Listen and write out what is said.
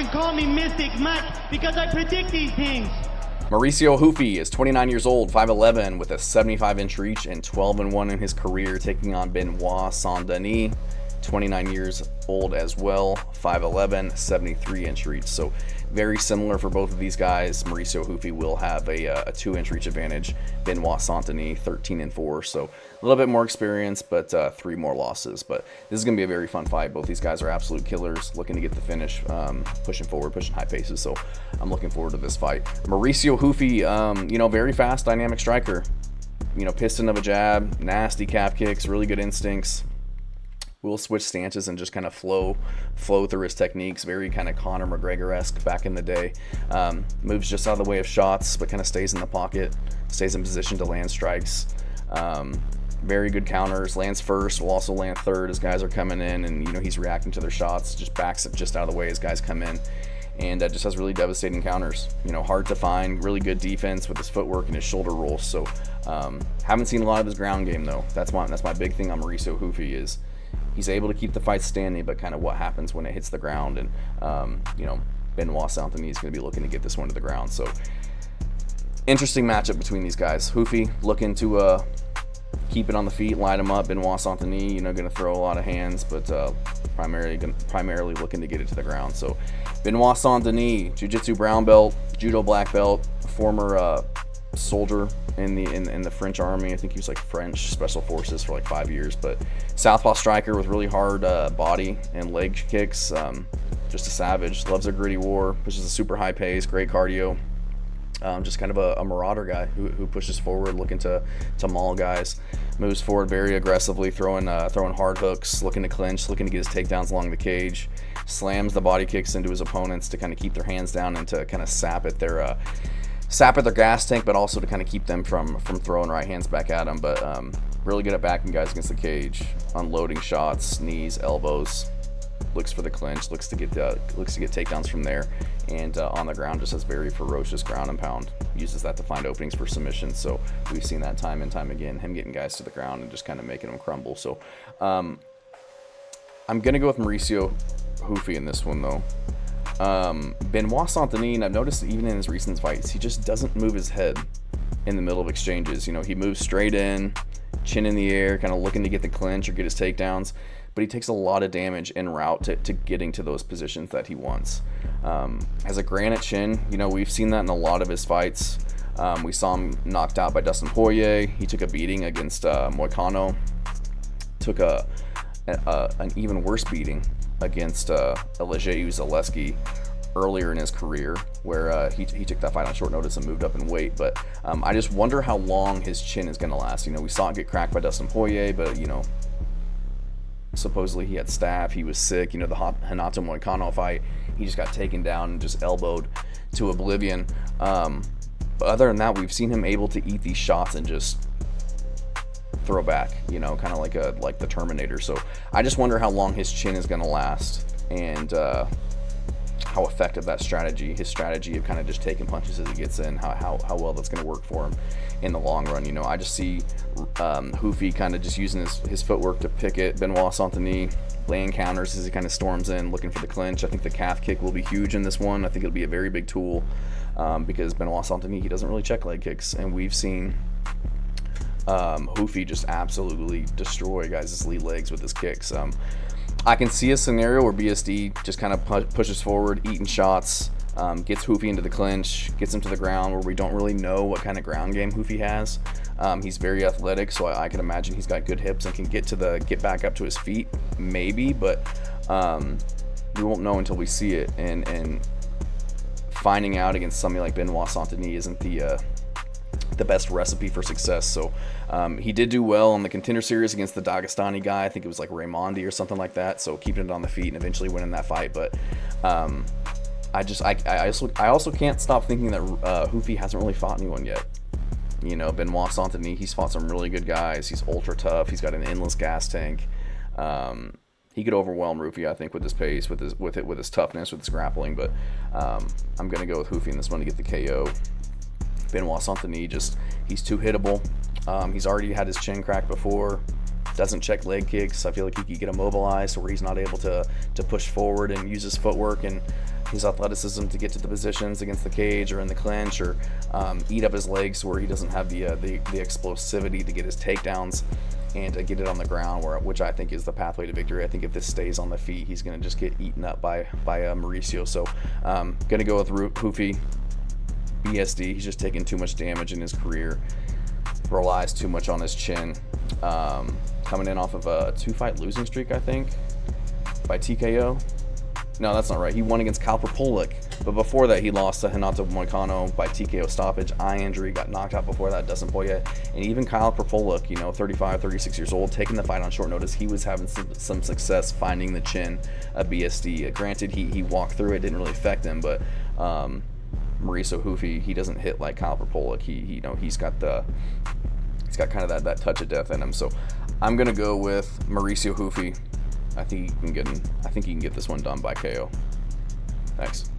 can call me Mystic Mike because I predict these things. Mauricio Ruffy is 29 years old, 5'11", with a 75-inch reach and 12-1 in his career, taking on Benoit Saint-Denis, 29 years old as well, 5'11", 73-inch reach. So very similar for both of these guys. Mauricio Ruffy will have a 2-inch reach advantage. Benoit Saint-Denis, 13-4. So a little bit more experience, but 3 more losses. But this is going to be a very fun fight. Both these guys are absolute killers, looking to get the finish, pushing forward, pushing high paces. So I'm looking forward to this fight. Mauricio Ruffy, very fast, dynamic striker. Piston of a jab, nasty calf kicks, really good instincts. Will switch stances and just kind of flow through his techniques. Very kind of Conor McGregor-esque back in the day. Moves just out of the way of shots, but kind of stays in the pocket, stays in position to land strikes. Very good counters. Lands first, will also land third as guys are coming in, and he's reacting to their shots. Just backs it just out of the way as guys come in, and just has really devastating counters. Hard to find. Really good defense with his footwork and his shoulder rolls. So haven't seen a lot of his ground game though. That's my big thing on Mauricio Ruffy is. He's able to keep the fight standing, but kind of what happens when it hits the ground. And, Benoit Saint-Denis is going to be looking to get this one to the ground. So, interesting matchup between these guys. Ruffy looking to keep it on the feet, light him up. Benoit Saint-Denis, going to throw a lot of hands, but primarily looking to get it to the ground. So, Benoit Saint-Denis, Jiu-Jitsu brown belt, Judo black belt, former soldier in the French army. I think he was like French special forces for like 5 years, but southpaw striker with really hard body and leg kicks. Just a savage, loves a gritty war, pushes a super high pace, great cardio. Just kind of a marauder guy who pushes forward, looking to maul guys. Moves forward very aggressively, throwing hard hooks, looking to clinch, looking to get his takedowns along the cage. Slams the body kicks into his opponents to kind of keep their hands down and to kind of sap at their gas tank, but also to kind of keep them from throwing right hands back at them. But really good at backing guys against the cage, unloading shots, knees, elbows. Looks for the clinch, looks to get takedowns from there, and on the ground just has very ferocious ground and pound. Uses that to find openings for submissions. So we've seen that time and time again, him getting guys to the ground and just kind of making them crumble. So I'm gonna go with Mauricio Ruffy in this one though. Benoit Saint-Denis, and I've noticed even in his recent fights, he just doesn't move his head in the middle of exchanges. He moves straight in, chin in the air, kind of looking to get the clinch or get his takedowns, but he takes a lot of damage en route to getting to those positions that he wants. Has a granite chin. We've seen that in a lot of his fights. We saw him knocked out by Dustin Poirier. He took a beating against Moicano. Took an even worse beating against Alexei Zaleski earlier in his career, where he took that fight on short notice and moved up in weight. But I just wonder how long his chin is going to last. We saw it get cracked by Dustin Poirier, but supposedly he had staph, he was sick. The Renato Moicano fight, he just got taken down and just elbowed to oblivion. But other than that, we've seen him able to eat these shots and just throw back, kind of like the Terminator. So I just wonder how long his chin is going to last, and how effective his strategy of kind of just taking punches as he gets in, how well that's going to work for him in the long run. I just see Ruffy kind of just using his footwork to pick it. Benoit Saint-Denis laying counters as he kind of storms in, looking for the clinch. I think the calf kick will be huge in this one. I think it'll be a very big tool, because Benoit Saint-Denis, he doesn't really check leg kicks, and we've seen Ruffy just absolutely destroy guys' lead legs with his kicks. I can see a scenario where BSD just kind of pushes forward, eating shots, gets Ruffy into the clinch, gets him to the ground, where we don't really know what kind of ground game Ruffy has. He's very athletic, so I can imagine he's got good hips and can get back up to his feet, maybe, but we won't know until we see it. And finding out against somebody like Benoit Saint-Denis isn't the best recipe for success. So he did do well on the Contender Series against the Dagestani guy. I think it was like Raimondi or something like that. So keeping it on the feet and eventually winning that fight. But I also can't stop thinking that Ruffy hasn't really fought anyone yet. Benoit Saint-Denis, he's fought some really good guys. He's ultra tough. He's got an endless gas tank. He could overwhelm Ruffy, I think, with his pace, with his toughness, with his grappling. But I'm gonna go with Ruffy in this one to get the KO. Benoit Saint-Denis, he's too hittable. He's already had his chin cracked before. doesn't check leg kicks. I feel like he could get immobilized where he's not able to push forward and use his footwork and his athleticism to get to the positions against the cage or in the clinch, or eat up his legs where he doesn't have the explosivity to get his takedowns and to get it on the ground, which I think is the pathway to victory. I think if this stays on the feet, he's going to just get eaten up by Mauricio. So going to go with Ruffy, BSD. He's just taken too much damage in his career, relies too much on his chin. Coming in off of a 2-fight losing streak, I think, by TKO. No, that's not right. He won against Caio Fernandes, but before that he lost to Renato Moicano by TKO stoppage, eye injury, got knocked out before that, Dustin Poirier. And even Caio Fernandes, 35, 36 years old, taking the fight on short notice, he was having some success finding the chin of BSD. Granted, he walked through it, didn't really affect him, but Mauricio Ruffy, he doesn't hit like Caio Fernandes. He's got kind of that touch of death in him. So I'm gonna go with Mauricio Ruffy. I think he can get this one done by KO. Thanks.